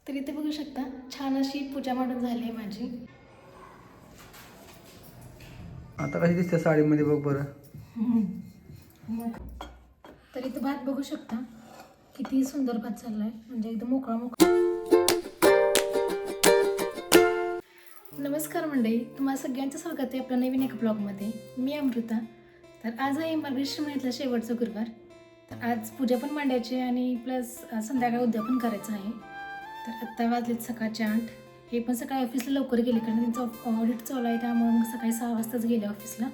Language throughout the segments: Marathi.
तर इथे बघू शकता छान अशी पूजा मांडून झाली आहे माझी. आता कशी दिसते साडीमध्ये बघ बरं. मग तर इथं भात बघू शकता किती सुंदर भात चाललाय, म्हणजे एकदम मोकळा मोकळा. नमस्कार मंडळी, तुम्हाला सगळ्यांचं स्वागत आहे आपल्या नवीन एका ब्लॉगमध्ये. मी अमृता. तर आज आहे मार्गशीर्ष महिन्यातला शेवटचा गुरुवार. तर आज पूजा पण मांडायची आणि प्लस संध्याकाळी उद्यापन करायचं आहे. तर आत्ता वाजलेत सकाळचे 8. हे पण सकाळी ऑफिसला लवकर गेले कारण त्यांचं ऑडिट चालू आहे, त्यामुळे मग सकाळी 6 वाजताच गेले ऑफिसला.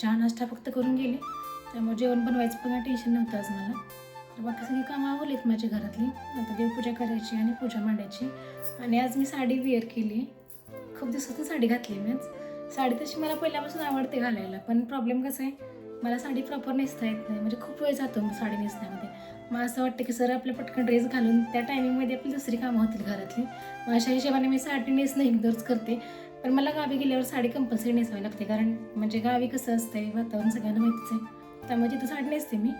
चहा नाश्ता फक्त करून गेले, त्यामुळे जेवण बनवायचं पण टेन्शन नव्हतं आज मला. तर बाकी सगळी कामं आवरलीत माझ्या घरातली. आता देवपूजा करायची आणि पूजा मांडायची. आणि आज मी साडी वेअर केली. खूप दिवसातून साडी घातली मी आज. साडी तशी मला पहिल्यापासून आवडते घालायला, पण प्रॉब्लेम कसा आहे, मला साडी प्रॉपर नेसता येत नाही. म्हणजे खूप वेळ जातो साडी नेसण्यामध्ये. मग असं वाटतं की सर आपलं पटकन ड्रेस घालून त्या टायमिंगमध्ये आपली दुसरी कामं होतील घरातली. मग अशा हिशोबाने मी साडी नेसणं इग्नोरच करते. पण मला गावी गेल्यावर साडी कंपल्सरी नेसावी लागते, कारण म्हणजे गावी कसं असतंय वातावरण सगळ्यांना माहितीच आहे, त्यामुळे तिथं साडी नेसते मी.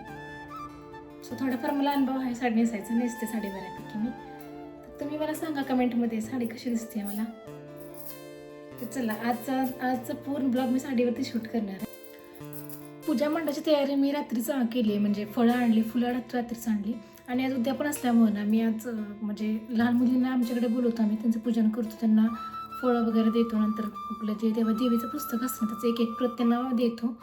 सो थोडाफार मला अनुभव आहे साडी नेसायचा, नेसते साडी बऱ्यापैकी मी. तर तुम्ही मला सांगा कमेंटमध्ये साडी कशी दिसते मला. तर चला आजचा पूर्ण ब्लॉग मी साडीवरती शूट करणार आहे. पूजा मांडायची तयारी मी रात्रीच केली आहे, म्हणजे फळं आणली, फुलं रात्रीच आणली. आणि आज उद्यापन असल्यामुळं ना मी आज म्हणजे लहान मुलींना आमच्याकडे बोलवतो आम्ही, त्यांचं पूजन करतो, त्यांना फळं वगैरे देतो. नंतर आपलं जे देवीचं पुस्तक असतं त्याचं एक प्रत त्यांना देतो.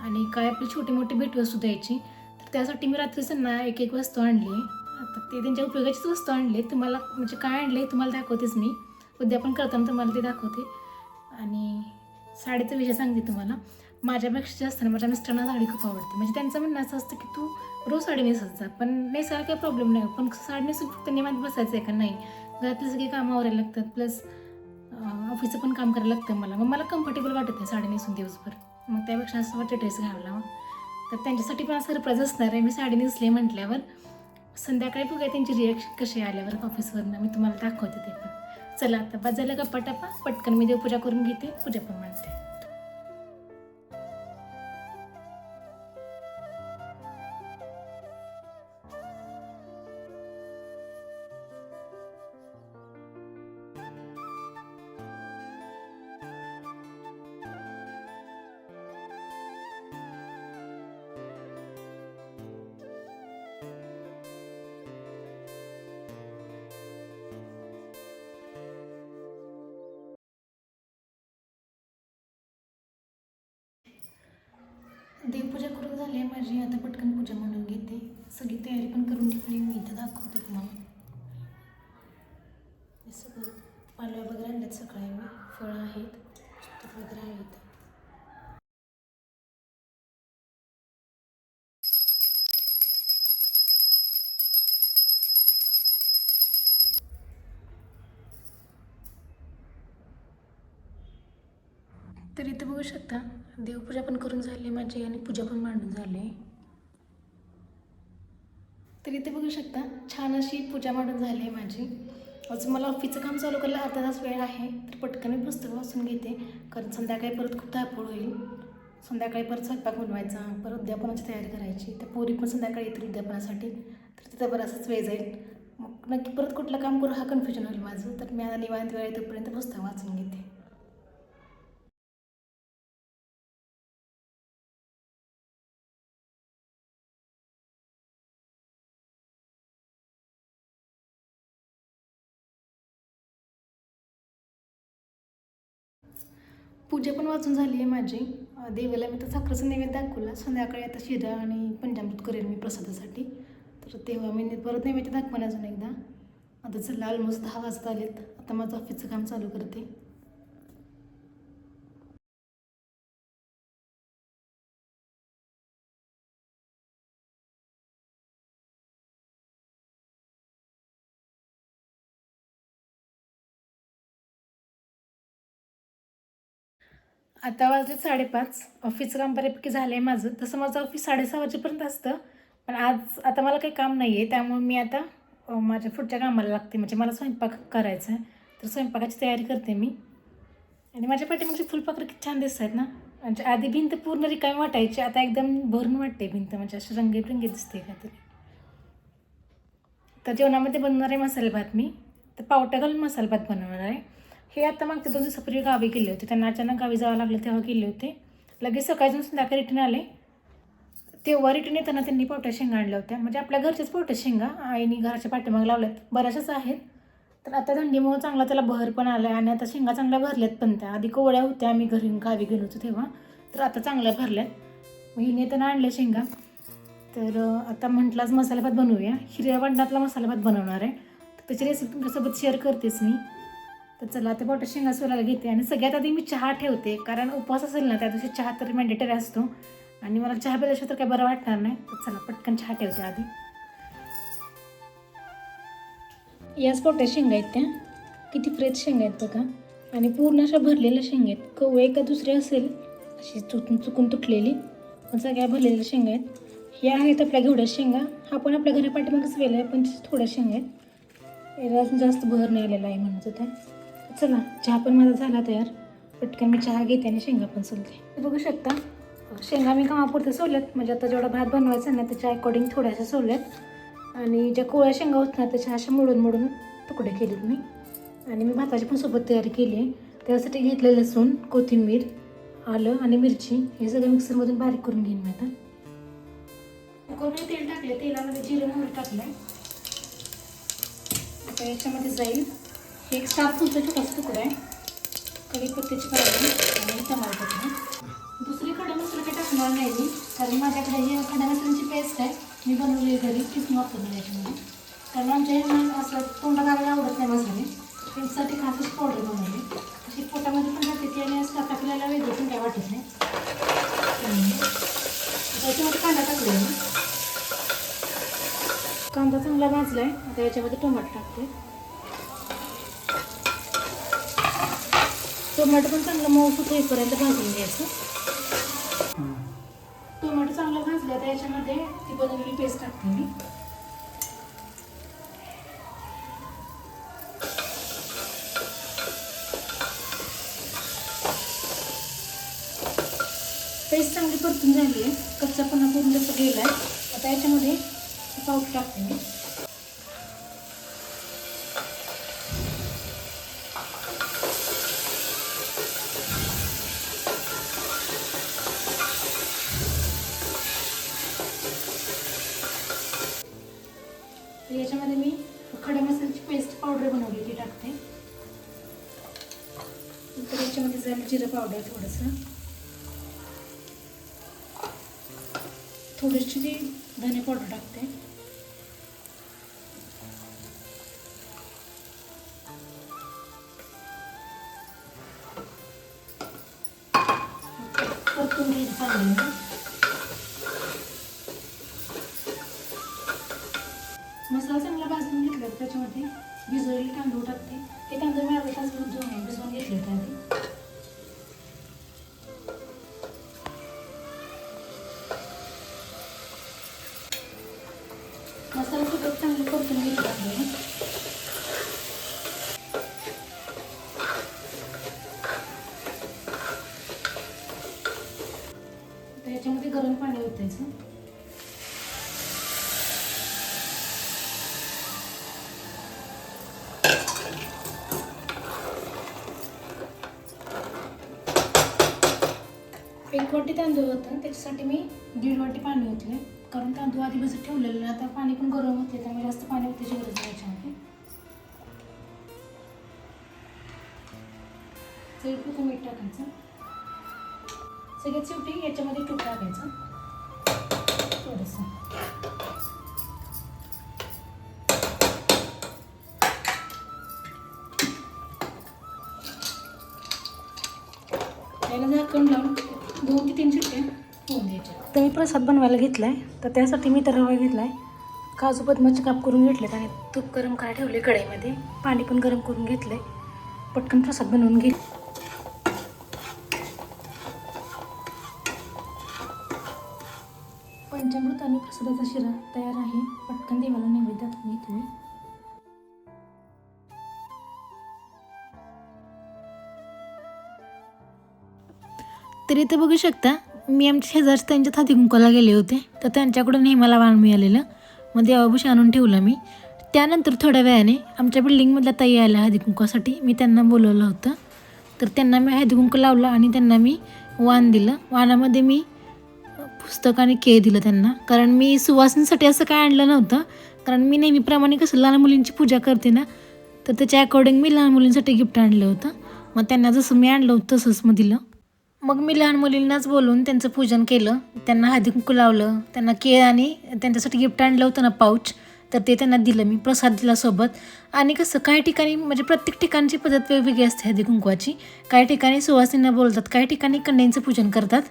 आणि काय आपली छोटी मोठी भेटवस्तू द्यायची. तर त्यासाठी मी रात्रीच त्यांना एक वस्तू आणली आहे. आता ते त्यांच्या उपयोगाचीच वस्तू आणली. तुम्हाला म्हणजे काय आणले तुम्हाला दाखवतेच मी, उद्यापन करताना तुम्हाला ते दाखवते. आणि साडीचा विषय सांगते तुम्हाला. माझ्यापेक्षा जास्त ना माझ्या मिस्टरांना साडी खूप आवडते. म्हणजे त्यांचं म्हणणं असं असतं की तू रोज साडी नेसत जा, पण नेसायला काही प्रॉब्लेम नाही, पण साडी नेसून फक्त निवांत बसायचं आहे का नाही. घरातली सगळी कामं आवरायला लागतात, प्लस ऑफिसचं पण काम करायला लागतं मला. मग मला कम्फर्टेबल वाटत नाही साडी नेसून दिवसभर. मग त्यापेक्षा असं वाटतं ड्रेस घालावा. तर त्यांच्यासाठी पण सरप्राईज असणार आहे. मी साडी नेसली म्हटल्यावर संध्याकाळी बघूया त्यांची रिॲक्शन कशी आल्यावर ऑफिसवरनं, मी तुम्हाला दाखवते ते पण. चला आता बाजायला गप्पा टप्पा पटकन मी देवपूजा करून घेते, पूजा पण मांडते. देवपूजा करून झाली आहे माझी. आता पटकन पूजा मांडून घेते. सगळी तयारी पण करून घेतली मी. इथं दाखवते तुम्हाला. हे सगळं पालव्या वगैरे आणल्यात सकाळी मी. फळं आहेत, पुस्तक वगैरे आहेत. तर इथं बघू शकता देवपूजा पण करून झाली माझी आणि पूजा पण मांडून झाली. तर इथे बघू शकता छान अशी पूजा मांडून झाली आहे माझी. अजून मला ऑफिसचं काम चालू करायला अर्धा तास वेळ आहे. तर पटकन मी पुस्तक वाचून घेते, कारण संध्याकाळी परत खूप धावपळ होईल. संध्याकाळी परत स्वयंपाक बनवायचा, परत उद्यापनाची तयारी करायची. तर पोरी पण संध्याकाळी येतील उद्यापनासाठी, तर तिथं बराचसाच वेळ जाईल. मग नक्की परत कुठलं काम करू हा कन्फ्युजन होईल माझं. तर मी आता निवांत वेळ येतोपर्यंत पुस्तक वाचून घेते. पूजा पण वाचून झाली आहे माझी. देवाला मी तर साखरेचा नैवेद्य दाखवला. संध्याकाळी आता शिरा आणि पंचामृत करेल मी प्रसादासाठी. तर तेव्हा मी परत नैवेद्य दाखवून अजून एकदा. आता चला ऑलमोस्ट 10 वाजता आलेत. आता माझं ऑफिसचं काम चालू करते. आता वाजले 5:30. ऑफिसचं काम बऱ्यापैकी झालं आहे माझं. तसं माझं ऑफिस 6:30 वाजेपर्यंत असतं, पण आज आता मला काही काम नाही आहे, त्यामुळे मी आता माझ्या पुढच्या कामाला लागते. म्हणजे मला स्वयंपाक करायचा आहे, तर स्वयंपाकाची तयारी करते मी. आणि माझ्या पाठीमागचे फुलपाखरं किती छान दिसत आहेत ना. म्हणजे आधी भिंत पूर्ण रिकामी वाटायची, आता एकदम भरून वाटते भिंत, म्हणजे अशी रंगीबरंगी दिसते काहीतरी. तर जेवणामध्ये बनणार आहे मसाले भात मी. तर पावटा घालून मसाला भात बनवणार आहे. हे आता मागच्या 2 दिवसापूर्वी गावी गेले होते. त्यांना अचानक गावी जावं लागलं तेव्हा गेले होते. लगेच सकाळी जाऊन संध्याकाळी रिटर्न आले. तेव्हा रिटर्न येताना त्यांनी पावट्या शेंगा आणल्या होत्या. म्हणजे आपल्या घरच्याच पावट्या शेंगा आईने घराच्या पाठीमागे लावल्यात. बऱ्याचशाच आहेत. तर आता थंडीमुळे चांगला त्याला बहर पण आला आहे आणि आता शेंगा चांगल्या भरल्यात पण त्या. आधी कोवळ्या होत्या आम्ही घरी गावी गेलो होतो तेव्हा. तर आता चांगल्या भरल्यात. मग हिने त्यांना आणल्या शेंगा. तर आता म्हटलाच मसाला भात बनवूया. हिरव्या वाटणातला मसाला भात बनवणार आहे. तर त्याची रेसिपी तुमच्यासोबत शेअर करतेच मी. तर चला आता पावट्या शेंगा सोलायला घेते आणि सगळ्यात आधी मी चहा ठेवते. कारण उपवास असेल ना त्या दिवशी चहा तर मॅन्डेटरी असतो आणि मला चहा प्यायल्याशिवाय तर काही बरं वाटणार नाही. तर चला पटकन चहा ठेवते आधी. याच पावट्या शेंगा आहेत त्या. किती फ्रेश शेंगा आहेत बघा आणि पूर्ण अशा भरलेल्या शेंगा आहेत. कवळे का दुसरी असेल अशी चुकून तुटलेली, पण सगळ्या भरलेल्या शेंगा आहेत. ह्या आहेत आपल्या घेवड्या शेंगा. हा पण आपल्या घरी पाठीमागच वेल आहे पण थोड्या शेंगा आहेत. याला अजून जास्त भर नाही आलेला आहे म्हणत होत्या. चला चहा पण माझा झाला तयार. पटकन मी चहा घेते आणि शेंगा पण सोलते. बघू शकता शेंगा मी कामापुरते सोलल्यात. म्हणजे आता जेवढा भात बनवायचा ना त्याच्या अकॉर्डिंग थोड्याशा सोलल्यात आणि ज्या कोवळ्या शेंगा होत ना त्याच्या अशा मोडून तुकडे केलेत मी. आणि मी भाताची पण सोबत तयारी केली आहे. त्यासाठी घेतले लसूण, कोथिंबीर, आलं आणि मिरची हे सगळं मिक्सरमधून बारीक करून घेईन मी आता. कुकरमध्ये तेल टाकले. तेलामध्ये जिरं मोहरी टाकलं आहे. आता याच्यामध्ये जाईल एक 7 फुलचा छोटासा तुकडा आहे, कढीपत्त्याची पावडर आणि टमाटर. दुसरी खडा मसाला काही टाकणार नाही मी, कारण माझ्याकडे ही खडा मसाल्याची पेस्ट आहे मी बनवली घरी, तीच वापरली याच्यामध्ये. कारण आमच्या ह्यांना असं तोंडाला आवडत नाही मसाले, त्यांच्यासाठी खास अशी पावडर बनवली. अशी पोटामध्ये पण जाते ती आणि असं टाकलेला वेगळं पण काय वाटत नाही. त्याच्यामध्ये कांदा टाकले मी. कांदा चांगला भाजला आहे. आता याच्यामध्ये टोमॅटो टाकते. टोमॅटो पण चांगलं मऊसूत होईपर्यंत भाजून घ्यायचं. टोमॅटो चांगला भाजला तर याच्यामध्ये ती बनवलेली पेस्ट टाकते मी. पेस्ट चांगली परतून झाली आहे. कच्चापणा पूर्ण जसं गेला आहे. आता याच्यामध्ये पावडर टाकते मी. याच्यामध्ये मी खडा मसाल्याची पेस्ट पावडर बनवली ती टाकते. तर याच्यामध्ये जाईल जिरं पावडर थोडीशी ती धने पावडर टाकते. परतून घ्यायचं चांगलं. मसाला चांगला भाजून घेतला तर त्याच्यामध्ये भिजवलेले तांदूळ टाकते. ते तांदूळ मी अर्धा तास भिजवून घेतले होते आधी. मसाला सोबत चांगलं परतून घेतला आहे. त्याच्यामध्ये गरम पाणी ओतायचं. एक वाटी तांदूळ होतं त्याच्यासाठी मी 1.5 वाटी पाणी ओतले. कारण तांदूळ आधी भिजत ठेवलेलं, आता पाणी पण गरम होते त्यामुळे जास्त पाणी ओतायची गरज नाही याच्यामध्ये. चवीपुरतं मीठ टाकायचं. सगळ्यात शेवटी याच्यामध्ये तूप टाकायचं थोडंसं. याला झाकण लावून 2 ते 3 शिट्ट्या होऊन द्यायच्या. तर मी प्रसाद बनवायला घेतला आहे. तर त्यासाठी मी तर रवा घेतला आहे. काजू बदामाचे काप करून घेतलेत आणि तूप गरम करायला ठेवले कढईमध्ये. पाणी पण गरम करून घेतलं आहे. पटकन प्रसाद बनवून घे. पंचामृत आणि प्रसादाचा शिरा तयार आहे. पटकन देवाला नैवेद्य दाखवून घेते मी. तरी ते बघू शकता मी आमच्या शेजारच्या त्यांच्या हाती कुंकवाला गेले होते तर त्यांच्याकडून हे मला वाण मिळालेलं. मग देवाभूषण आणून ठेवलं मी. त्यानंतर थोड्या वेळाने आमच्या बिल्डिंगमधल्या ताई आल्या हळदी कुंकवासाठी. मी त्यांना बोलवलं होतं. तर त्यांना मी हळदी कुंकू लावलं आणि त्यांना मी वाण दिलं. वाणामध्ये मी पुस्तक आणि केळ दिलं त्यांना, कारण मी सुवासिनीसाठी असं काय आणलं नव्हतं. कारण मी नेहमीप्रमाणे कसं लहान मुलींची पूजा करते ना, तर त्याच्या अकॉर्डिंग मी लहान मुलींसाठी गिफ्ट आणलं होतं. मग त्यांना जसं मी आणलं होतं तसंच मग दिलं. मग मी लहान मुलींनाच बोलवून त्यांचं पूजन केलं, त्यांना हळदी कुंकू लावलं, त्यांना केळ आणि त्यांच्यासाठी गिफ्ट आणलं होतं ना पाऊच, तर ते त्यांना दिलं मी, प्रसाद दिला सोबत. आणि कसं काही ठिकाणी म्हणजे प्रत्येक ठिकाणची पद्धत वेगवेगळी असते हळदी कुंकवाची. काही ठिकाणी सुवासिनींना बोलतात, काही ठिकाणी कन्यांचं पूजन करतात.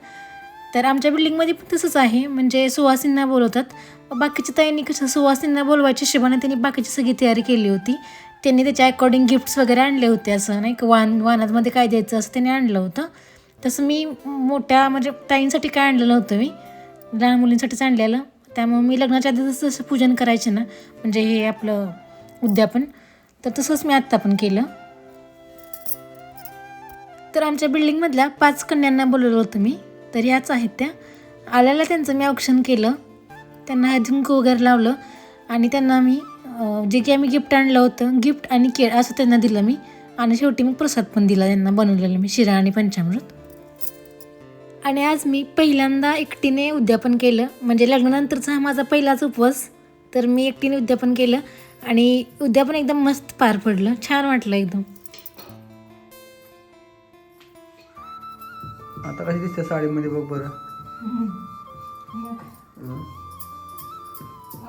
तर आमच्या बिल्डिंगमध्ये पण तसंच आहे, म्हणजे सुवासिनींना बोलवतात. बाकीच्या ताईंनी कसं सुवासिनींना बोलवायच्या हिशोबाने त्यांनी बाकीची सगळी तयारी केली होती. त्यांनी त्याच्या अकॉर्डिंग गिफ्ट्स वगैरे आणले होते, असं नाही का वाणामध्ये काय द्यायचं असं त्यांनी आणलं होतं. तसं मी मोठ्या म्हणजे ताईंसाठी काय आणलेलं नव्हतं, मी लहान मुलींसाठीच आणलेलं. त्यामुळे मी लग्नाच्या आधी जसं पूजन करायचे ना, म्हणजे हे आपलं उद्यापन, तर तसंच मी आत्ता पण केलं. तर आमच्या बिल्डिंगमधल्या 5 कन्यांना बोलवलं होतं मी, तर ह्याच आहेत त्या. आल्याला त्यांचं मी औक्षण केलं, त्यांना हळदी कुंकू वगैरे लावलं आणि त्यांना मी जे की आम्ही गिफ्ट आणलं होतं, गिफ्ट आणि केळ असं त्यांना दिलं मी. आणि शेवटी मग प्रसाद पण दिला त्यांना बनवलेलं मी, शिरा आणि पंचामृत. आणि आज मी पहिल्यांदा एकटीने उद्यापन केलं, म्हणजे लग्नानंतरचा हा माझा पहिलाच उपवास. तर मी एकटीने उद्यापन केलं आणि उद्यापन एकदम मस्त पार पडलं, छान वाटलं एकदम. आता कशी दिसते साडीमध्ये बघ बरं.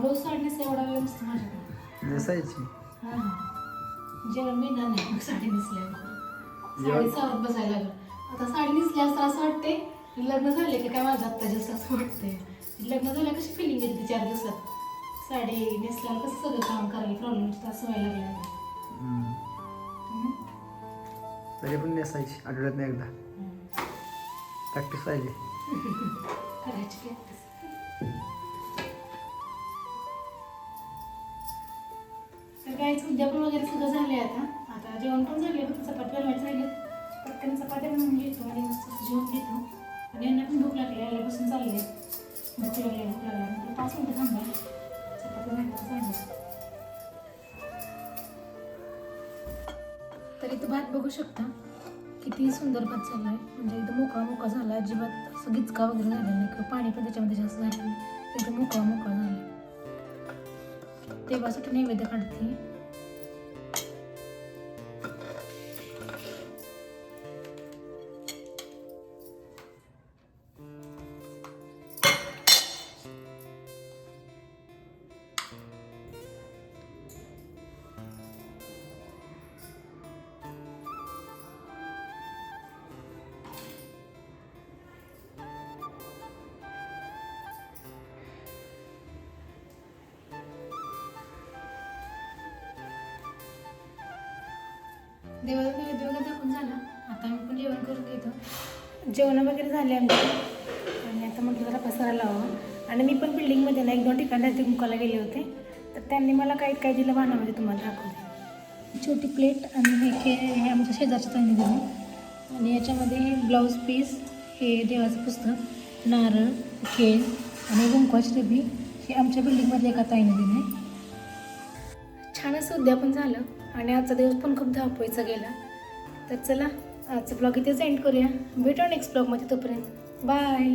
रोज साडी नेसते एवढा वेळ नसतो माझ्याकडे. नेसायची. जेवण मिळणार नाही मग साडी नेसल्यावर. साडी सावरत बसायला लागलं. आता साडी नेसल्यावर असं वाटते लग्न झाले की काय माझं आत्ता जास्त असं वाटतंय. लग्न झालं कशी फिलिंग येते 4 दिवसात. साडी नेसल्यावर कसं सगळं काम करायला प्रॉब्लेम असं व्हायला लागला. तरी पण नेसायची आठवड्यात एकदा. प्रॅक्टिस पाहिजे करायची प्रॅक्टिस. तर काहीच उद्यापन वगैरे सगळं झाले. आता जेवण पण झाले, फक्त चपाती बनवायचं राहिले. पटकन चपात्या बनवून घेतो आणि मस्त जेवण घेतो. आणि यांना पण भूक लागली, आल्यापासून चालले भूक लागली 5 मिनिटं थांबा, चपाती झाली. तर इथं भात बघू शकता किती सुंदर भात झाला आहे, म्हणजे एकदम मोकळा झाला, अजिबात असं गिचका वगैरे झाला नाही किंवा पाणी पण त्याच्यामध्ये जास्त झालं नाही, एकदम मोकळा झाला. देवासाठी नैवेद्य काढते. देवाला नैवेद्य वगैरे दाखवून झाला. आता आम्ही पण जेवण करून घेतो. जेवण वगैरे झाले आमचे आणि आता म्हटलं जरा पसारा लावा. आणि मी पण बिल्डिंगमध्ये ना 1-2 ठिकाणी हळदी कुंकवाला गेले होते, तर त्यांनी मला काय दिलं वाणामध्ये तुम्हाला दाखवते. छोटी प्लेट आणि हे आमच्या शेजारच्या ताईंनी दिलं. आणि याच्यामध्ये हे ब्लाऊज पीस, हे देवाचं पुस्तक, नारळ, केळ आणि कुंकवाची डबी हे आमच्या बिल्डिंगमधल्या एका ताईने दिलं आहे. छान असं उद्यापन झालं आणि आजचा दिवस पण खूप धावपळीचा गेला. तर चला आजचा ब्लॉग इथेच एंड करूया. भेटू नेक्स्ट ब्लॉगमध्ये, तोपर्यंत बाय.